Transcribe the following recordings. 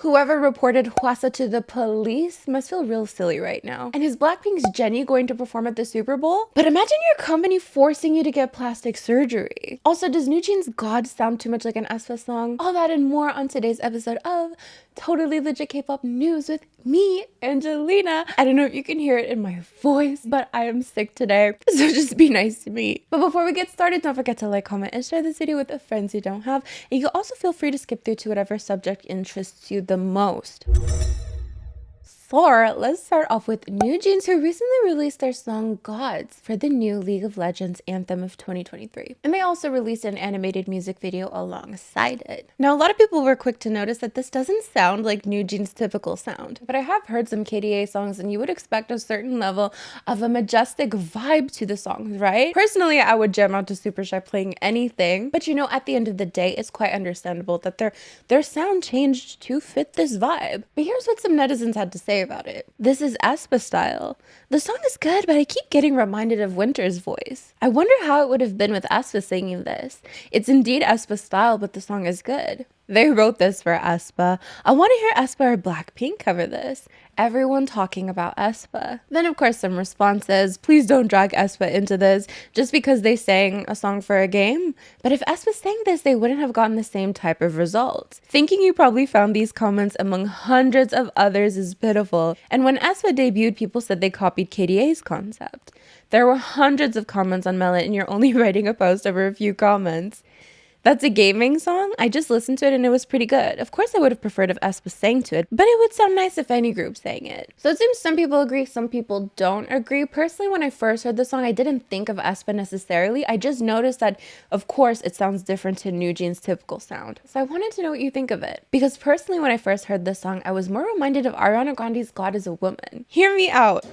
Whoever reported Hwasa to the police must feel real silly right now. And is BLACKPINK's Jennie going to perform at the Super Bowl? But imagine your company forcing you to get plastic surgery. Also, does NewJeans' God sound too much like an aespa song? All that and more on today's episode of Totally Legit K-pop News with me, Angelina. I don't know if you can hear it in my voice, but I am sick today, so just be nice to me. But before we get started, don't forget to like, comment, and share this video with the friends you don't have. And you can also feel free to skip through to whatever subject interests you the most. So let's start off with NewJeans, who recently released their song Gods for the new League of Legends Anthem of 2023. And they also released an animated music video alongside it. Now, a lot of people were quick to notice that this doesn't sound like NewJeans' typical sound, but I have heard some KDA songs and you would expect a certain level of a majestic vibe to the songs, right? Personally, I would jam out to Super Shy playing anything, but you know, at the end of the day, it's quite understandable that their sound changed to fit this vibe. But here's what some netizens had to say about it. This is aespa style. The song is good, but I keep getting reminded of Winter's voice. I wonder how it would have been with aespa singing this. It's indeed aespa style, but the song is good. They wrote this for aespa. I want to hear aespa or BLACKPINK cover this. Everyone talking about aespa. Then of course some responses. Please don't drag aespa into this just because they sang a song for a game. But if aespa sang this, they wouldn't have gotten the same type of results. Thinking you probably found these comments among hundreds of others is pitiful. And when aespa debuted, people said they copied KDA's concept. There were hundreds of comments on Melon and you're only writing a post over a few comments. That's a gaming song? I just listened to it and it was pretty good. Of course I would have preferred if aespa sang to it, but it would sound nice if any group sang it. So it seems some people agree, some people don't agree. Personally, when I first heard the song, I didn't think of aespa necessarily. I just noticed that, of course, it sounds different to NewJeans' typical sound. So I wanted to know what you think of it. Because personally, when I first heard this song, I was more reminded of Ariana Grande's God is a Woman. Hear me out.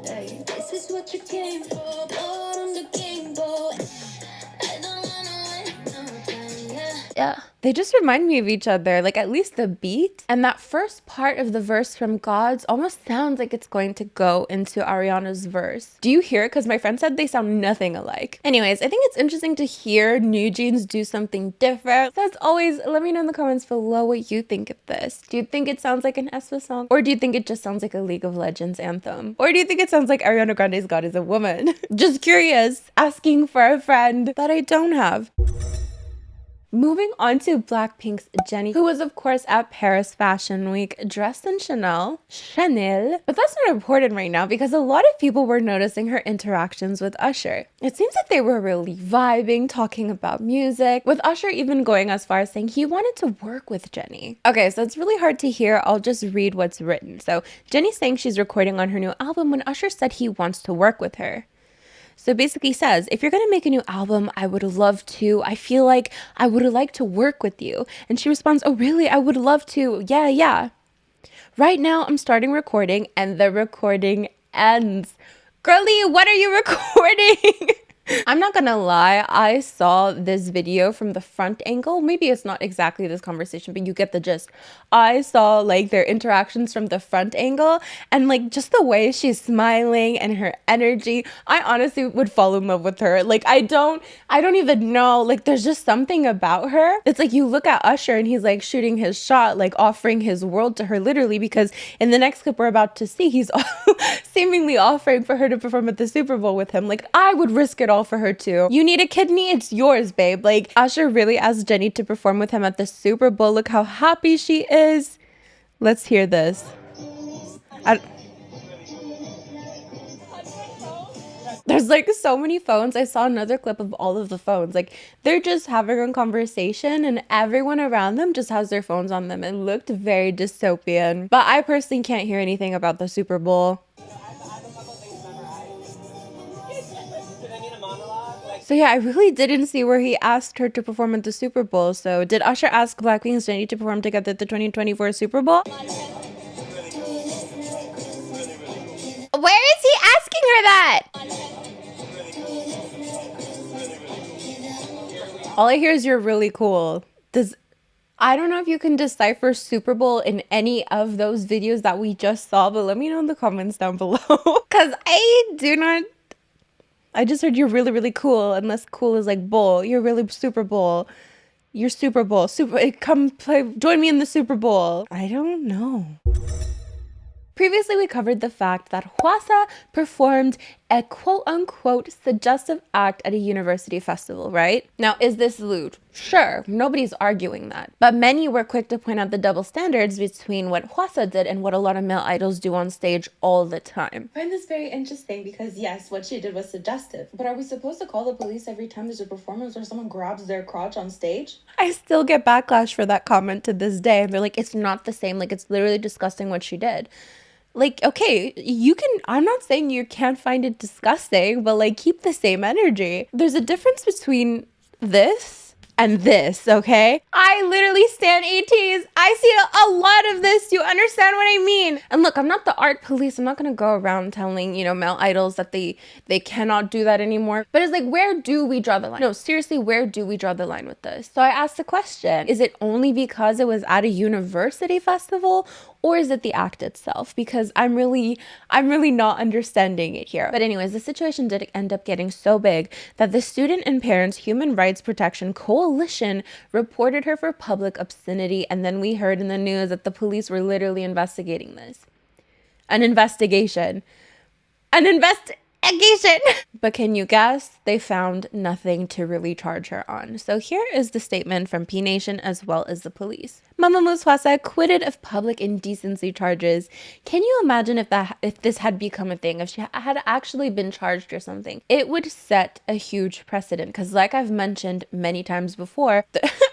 Hey, this is what you came for, born on the game boy. Yeah, they just remind me of each other, like at least the beat and that first part of the verse from Gods almost sounds like it's going to go into Ariana's verse. Do you hear it? Because my friend said they sound nothing alike. Anyways, I think it's interesting to hear NewJeans do something different. So as always, let me know in the comments below what you think of this. Do you think it sounds like an aespa song? Or do you think it just sounds like a League of Legends anthem? Or do you think it sounds like Ariana Grande's God is a Woman? Just curious, asking for a friend that I don't have. Moving on to BLACKPINK's Jennie, who was of course at Paris Fashion Week dressed in Chanel. But that's not important right now because a lot of people were noticing her interactions with Usher. It seems that they were really vibing, talking about music, with Usher even going as far as saying he wanted to work with Jennie. Okay, so it's really hard to hear. I'll just read what's written. So Jennie's saying she's recording on her new album when Usher said he wants to work with her. So basically says, if you're going to make a new album, I would love to. I feel like I would like to work with you. And she responds, oh, really? I would love to. Yeah. Right now, I'm starting recording and the recording ends. Girlie, what are you recording? I'm not gonna lie, I saw this video from the front angle. Maybe it's not exactly this conversation, but you get the gist. I saw like their interactions from the front angle and like just the way she's smiling and her energy. I honestly would fall in love with her. Like I don't even know. Like there's just something about her. It's like you look at Usher and he's like shooting his shot, like offering his world to her literally, because in the next clip we're about to see, he's seemingly offering for her to perform at the Super Bowl with him. Like I would risk it all for her too. You need a kidney? It's yours, babe. Like Usher really asked Jennie to perform with him at the Super Bowl. Look how happy she is. Let's hear this. There's like so many phones. I saw another clip of all of the phones. Like they're just having a conversation and everyone around them just has their phones on them. It looked very dystopian. But I personally can't hear anything about the Super Bowl. So yeah, I really didn't see where he asked her to perform at the Super Bowl. So did Usher ask BLACKPINK's Jennie to perform together at the 2024 Super Bowl? Where is he asking her that? All I hear is you're really cool. I don't know if you can decipher Super Bowl in any of those videos that we just saw, but let me know in the comments down below. Because I just heard you're really, really cool, unless cool is like bowl. You're really Super Bowl. Your Super Bowl. Come play, join me in the Super Bowl. I don't know. Previously, we covered the fact that Hwasa performed a quote-unquote suggestive act at a university festival, right? Now, is this lewd? Sure, nobody's arguing that. But many were quick to point out the double standards between what Hwasa did and what a lot of male idols do on stage all the time. I find this very interesting because, yes, what she did was suggestive. But are we supposed to call the police every time there's a performance where someone grabs their crotch on stage? I still get backlash for that comment to this day. They're like, it's not the same. Like, it's literally disgusting what she did. Like, okay, I'm not saying you can't find it disgusting, but like, keep the same energy. There's a difference between this and this, okay? I literally stan ETs. I see a lot of this. You understand what I mean? And look, I'm not the art police. I'm not gonna go around telling, male idols that they cannot do that anymore. But it's like, where do we draw the line? No, seriously, where do we draw the line with this? So I asked the question, is it only because it was at a university festival? Or is it the act itself? Because I'm really not understanding it here. But anyways, the situation did end up getting so big that the Student and Parents Human Rights Protection Coalition reported her for public obscenity. And then we heard in the news that the police were literally investigating this. An investigation. But can you guess? They found nothing to really charge her on. So here is the statement from P Nation as well as the police. Mamamoo Hwasa acquitted of public indecency charges. Can you imagine if this had become a thing, if she had actually been charged or something? It would set a huge precedent because, like I've mentioned many times before,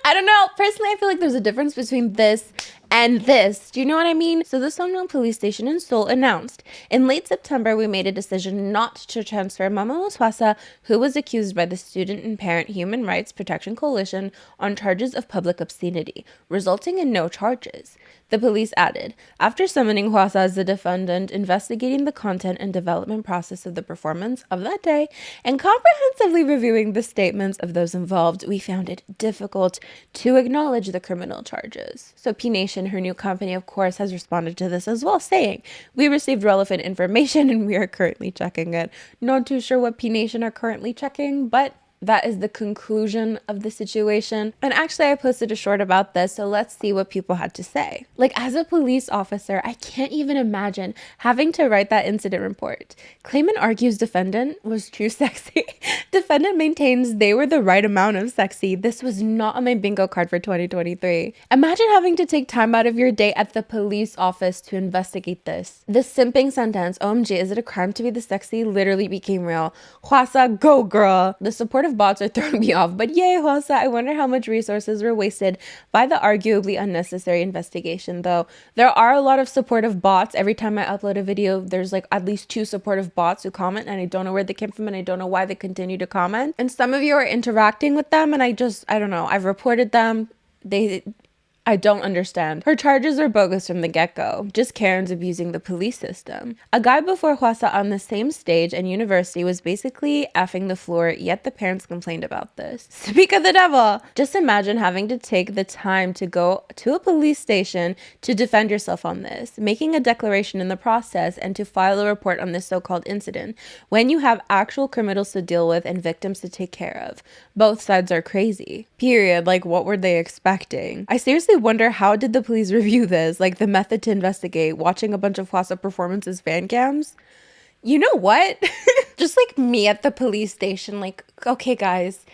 I don't know, personally I feel like there's a difference between this and this. Do you know what I mean? So the Songneung police station in Seoul announced, in late September, we made a decision not to transfer Mamamoo Hwasa, who was accused by the Student and Parent Human Rights Protection Coalition on charges of public obscenity, resulting in no charges. The police added, after summoning Hwasa as the defendant, investigating the content and development process of the performance of that day, and comprehensively reviewing the statements of those involved, we found it difficult to acknowledge the criminal charges. So P Nation, her new company, of course, has responded to this as well, saying, we received relevant information and we are currently checking it. Not too sure what P Nation are currently checking, but that is the conclusion of the situation. And actually, I posted a short about this, so let's see what people had to say. Like, as a police officer, I can't even imagine having to write that incident report. Claimant argues defendant was too sexy. Defendant maintains they were the right amount of sexy. This was not on my bingo card for 2023. Imagine having to take time out of your day at the police office to investigate this. The simping sentence, OMG, is it a crime to be the sexy, literally became real. Hwasa, go girl. The support of bots are throwing me off, but yay, Hwasa. I wonder how much resources were wasted by the arguably unnecessary investigation, though. There are a lot of supportive bots. Every time I upload a video, there's like at least 2 supportive bots who comment, and I don't know where they came from, and I don't know why they continue to comment. And some of you are interacting with them, and I don't know. I've reported them. I don't understand. Her charges are bogus from the get-go. Just Karen's abusing the police system. A guy before Hwasa on the same stage and university was basically effing the floor, yet the parents complained about this. Speak of the devil! Just imagine having to take the time to go to a police station to defend yourself on this, making a declaration in the process, and to file a report on this so-called incident, when you have actual criminals to deal with and victims to take care of. Both sides are crazy. Period. Like, what were they expecting? I seriously wonder, how did the police review this? Like, the method to investigate, watching a bunch of Hwasa performances fan cams? You know what? Just like me at the police station, like, okay guys,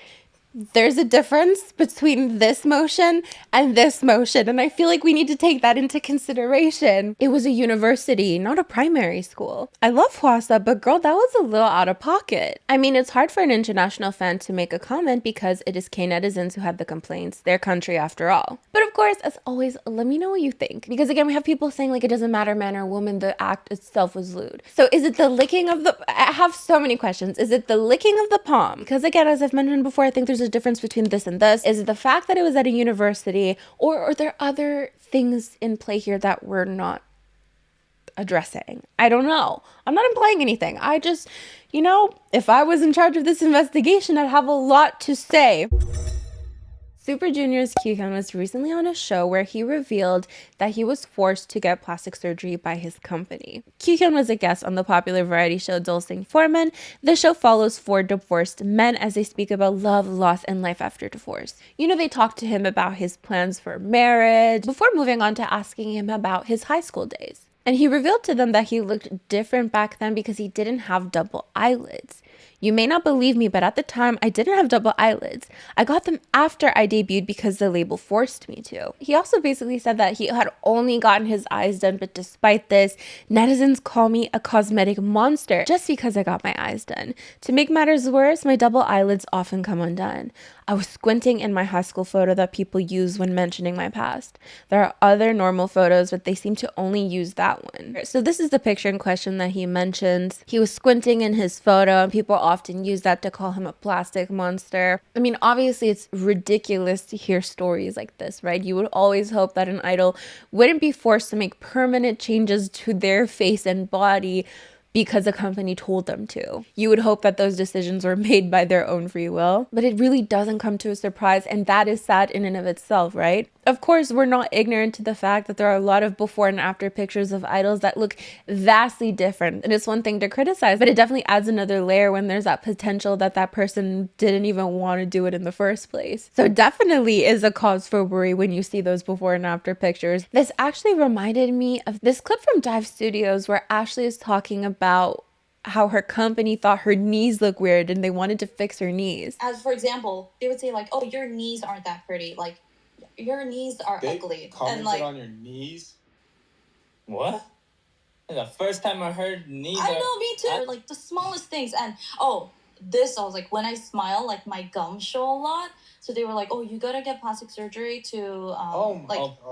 there's a difference between this motion and this motion, and I feel like we need to take that into consideration. It was a university, not a primary school. I love Hwasa, but girl, that was a little out of pocket. I mean, it's hard for an international fan to make a comment because it is Netizens who had the complaints, their country after all. But of course, as always, let me know what you think, because again, we have people saying like it doesn't matter man or woman, the act itself was lewd. So is it the licking of the, I have so many questions. Is it the licking of the palm? Because again, as I've mentioned before, I think there's a difference between this and this. Is it the fact that it was at a university, or are there other things in play here that we're not addressing? I don't know. I'm not implying anything. I just, if I was in charge of this investigation, I'd have a lot to say. Super Junior's Kyuhyun was recently on a show where he revealed that he was forced to get plastic surgery by his company. Kyuhyun was a guest on the popular variety show Dolsing Foreman. The show follows 4 divorced men as they speak about love, loss, and life after divorce. You know, they talked to him about his plans for marriage before moving on to asking him about his high school days. And he revealed to them that he looked different back then because he didn't have double eyelids. You may not believe me, but at the time, I didn't have double eyelids. I got them after I debuted because the label forced me to. He also basically said that he had only gotten his eyes done, but despite this, netizens call me a cosmetic monster just because I got my eyes done. To make matters worse, my double eyelids often come undone. I was squinting in my high school photo that people use when mentioning my past. There are other normal photos, but they seem to only use that one. So this is the picture in question that he mentions. He was squinting in his photo, and people often use that to call him a plastic monster. I mean, obviously it's ridiculous to hear stories like this, right? You would always hope that an idol wouldn't be forced to make permanent changes to their face and body because the company told them to. You would hope that those decisions were made by their own free will, but it really doesn't come to a surprise, and that is sad in and of itself, right? Of course, we're not ignorant to the fact that there are a lot of before and after pictures of idols that look vastly different, and it's one thing to criticize, but it definitely adds another layer when there's that potential that that person didn't even want to do it in the first place. So definitely is a cause for worry when you see those before and after pictures. This actually reminded me of this clip from Dive Studios where Ashley is talking about how her company thought her knees look weird and they wanted to fix her knees. As for example, they would say like, "Oh, your knees aren't that pretty. Like, your knees are ugly." And like on your knees. What? The first time I heard knees. I know, me too. Like the smallest things, and I was like, when I smile, like my gums show a lot. So they were like, "Oh, you gotta get plastic surgery to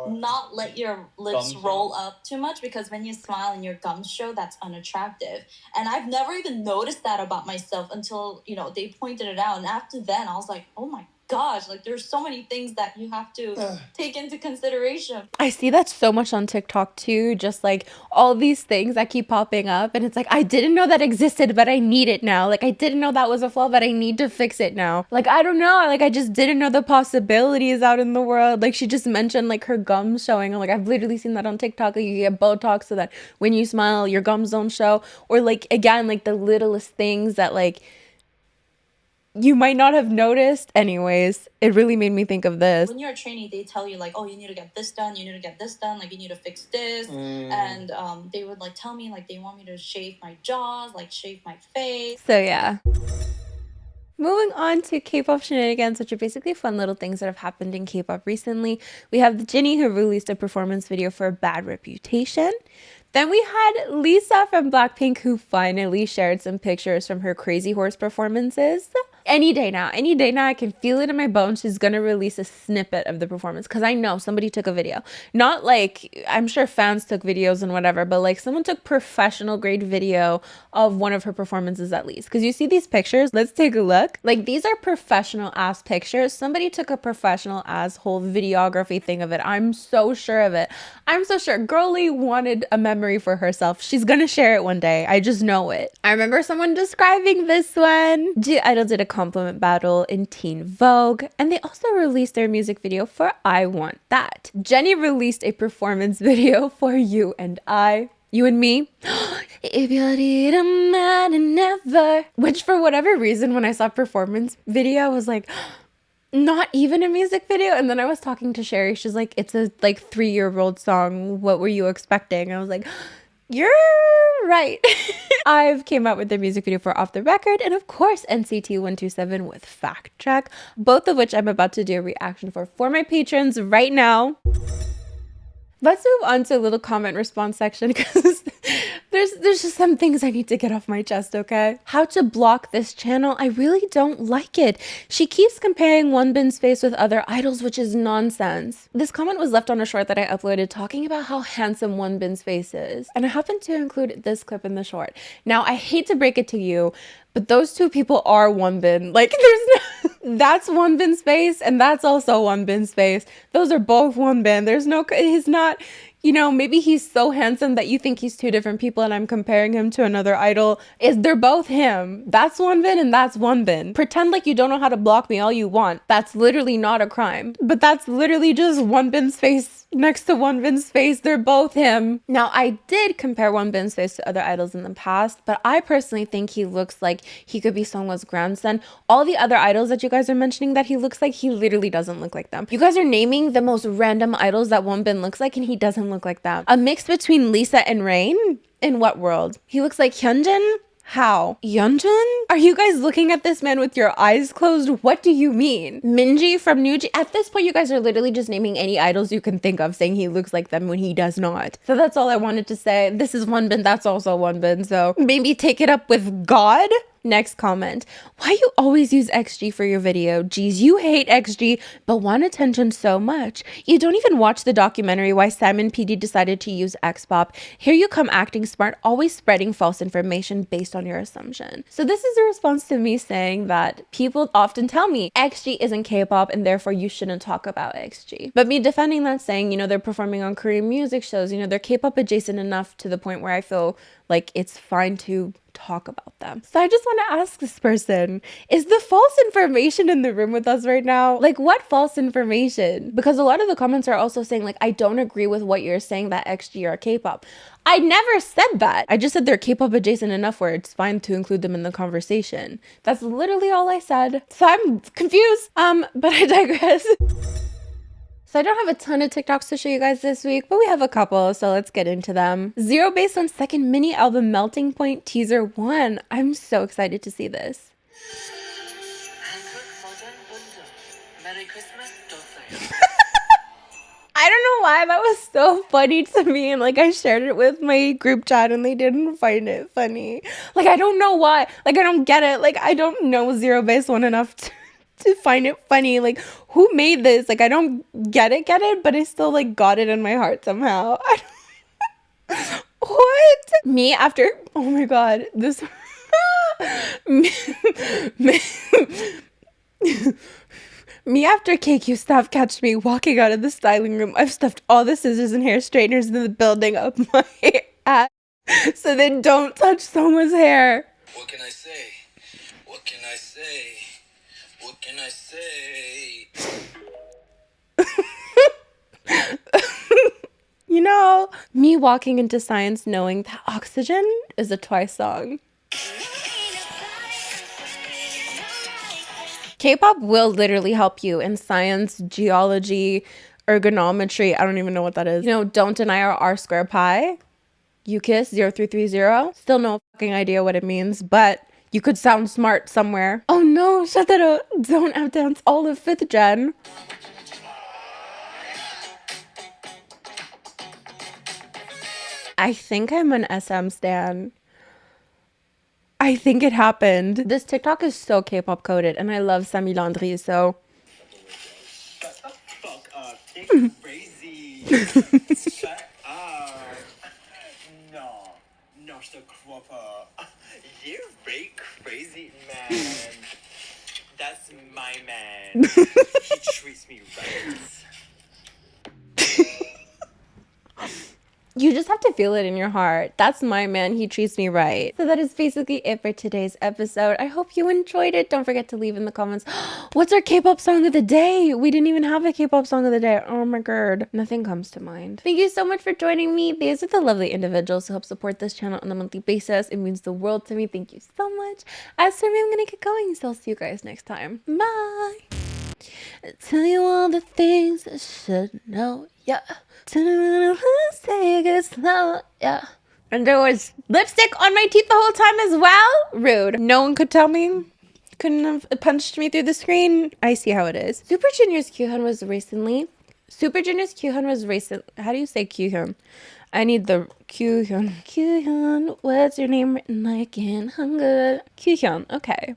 not let your lips roll up too much because when you smile and your gums show, that's unattractive." And I've never even noticed that about myself until they pointed it out. And after then, I was like, "Oh my gosh, like there's so many things that you have to take into consideration." I see that so much on TikTok too, just like all these things that keep popping up, and it's like, I didn't know that existed, but I need it now. Like, I didn't know that was a flaw, but I need to fix it now. Like, I don't know, like I just didn't know the possibilities out in the world. Like, she just mentioned like her gums showing. I'm like, I've literally seen that on TikTok. Like, you get Botox so that when you smile, your gums don't show. Or like, again, like the littlest things that like you might not have noticed. Anyways, it really made me think of this. When you're a trainee, they tell you like, "Oh, you need to get this done, you need to get this done, like you need to fix this." And they would like tell me like they want me to shave my jaws, like shave my face. So yeah. Moving on to Kpop Shenanigans, which are basically fun little things that have happened in K-pop recently. We have the Jennie who released a performance video for Bad Reputation. Then we had Lisa from BLACKPINK who finally shared some pictures from her Crazy Horse performances. Any day now, I can feel it in my bones. She's gonna release a snippet of the performance because I know somebody took a video. Not like, I'm sure fans took videos and whatever, but like someone took professional grade video of one of her performances at least. Because you see these pictures, let's take a look. Like, these are professional ass pictures. Somebody took a professional ass whole videography thing of it. I'm so sure of it. I'm so sure. Girlie wanted a memory for herself. She's gonna share it one day. I just know it. I remember someone describing this one. Idol did a compliment battle in Teen Vogue, and they also released their music video for I Want That. Jennie released a performance video for You and I. You and Me. If you need a man and never. Which for whatever reason, when I saw performance video, I was like, not even a music video. And then I was talking to Sherry. She's like, it's a like 3-year-old song. What were you expecting? And I was like, you're right. I've came out with the music video for Off the Record, and of course NCT 127 with Fact Check, both of which I'm about to do a reaction for my patrons right now. Let's move on to a little comment response section because there's just some things I need to get off my chest, okay? How to block this channel? I really don't like it. She keeps comparing Wonbin's face with other idols, which is nonsense. This comment was left on a short that I uploaded talking about how handsome Wonbin's face is. And I happened to include this clip in the short. Now, I hate to break it to you, but those two people are Wonbin. Like, that's Wonbin's face, and that's also Wonbin's face. Those are both Wonbin. He's not you know, maybe he's so handsome that you think he's two different people and I'm comparing him to another idol. They're both him. That's Wonbin and that's Wonbin. Pretend like you don't know how to block me all you want. That's literally not a crime. But that's literally just Wonbin's face next to Wonbin's face. They're both him. Now, I did compare Wonbin's face to other idols in the past, but I personally think he looks like he could be Sungwa's grandson. All the other idols that you guys are mentioning that he looks like, he literally doesn't look like them. You guys are naming the most random idols that Wonbin looks like, and he doesn't look like that. A mix between Lisa and Rain? In what world? He looks like Hyunjin? How? Yeonjun? Are you guys looking at this man with your eyes closed? What do you mean? Minji from NewJeans? At this point, you guys are literally just naming any idols you can think of, saying he looks like them when he does not. So that's all I wanted to say. This is Wonbin, that's also Wonbin, so maybe take it up with God? Next comment. Why you always use XG for your video? Geez, you hate XG, but want attention so much. You don't even watch the documentary why Simon PD decided to use Kpop. Here you come acting smart, always spreading false information based on your assumption. So this is a response to me saying that people often tell me XG isn't K-pop and therefore you shouldn't talk about XG. But me defending that, saying, you know, they're performing on Korean music shows, you know, they're K-pop adjacent enough to the point where I feel like it's fine to talk about them. So I just want to ask this person, is the false information in the room with us right now? Like, what false information? Because a lot of the comments are also saying, like, I don't agree with what you're saying that XG are K-pop. I never said that. I just said they're K-pop adjacent enough where it's fine to include them in the conversation. That's literally all I said. So I'm confused, but I digress. So I don't have a ton of TikToks to show you guys this week, but we have a couple, so let's get into them. Zero based on second mini album Melting Point teaser 1. I'm so excited to see this. I don't know why that was so funny to me, and like I shared it with my group chat and they didn't find it funny. Like, I don't know why. Like, I don't get it. Like, I don't know Zero Base One enough to find it funny. Like, who made this? Like, I don't get it, but I still like got it in my heart somehow. What? Me after, oh my god, this me after KQ staff catch me walking out of the styling room. I've stuffed all the scissors and hair straighteners in the building up my ass, so then don't touch someone's hair. What can I say? What can I say? What can I say? You know, me walking into science knowing that Oxygen is a Twice song. K-pop will literally help you in science, geology, ergonometry. I don't even know what that is. You know, don't deny our R square pi. UKISS 0330. Still no fucking idea what it means, but you could sound smart somewhere. Oh no, shut that up. Don't outdance all of 5th gen. I think I'm an SM stan. I think it happened. This TikTok is so K-pop coded and I love Sami Landry, so. Shut the fuck up. It's crazy. Shut up. No, the cropper. You're very crazy, man. That's my man. He treats me right. You just have to feel it in your heart. That's my man. He treats me right. So that is basically it for today's episode. I hope you enjoyed it. Don't forget to leave in the comments. What's our K-pop song of the day? We didn't even have a K-pop song of the day. Oh my god. Nothing comes to mind. Thank you so much for joining me. These are the lovely individuals who help support this channel on a monthly basis. It means the world to me. Thank you so much. As for me, I'm gonna get going. So I'll see you guys next time. Bye. Tell you all the things I should know. Yeah. Say it slow, yeah. And there was lipstick on my teeth the whole time as well? Rude. No one could tell me. Couldn't have punched me through the screen. I see how it is. Super Junior's Kyuhyun was recent. How do you say Kyuhyun? I need the Kyuhyun. Kyuhyun, what's your name written like in Hangul? Kyuhyun, okay.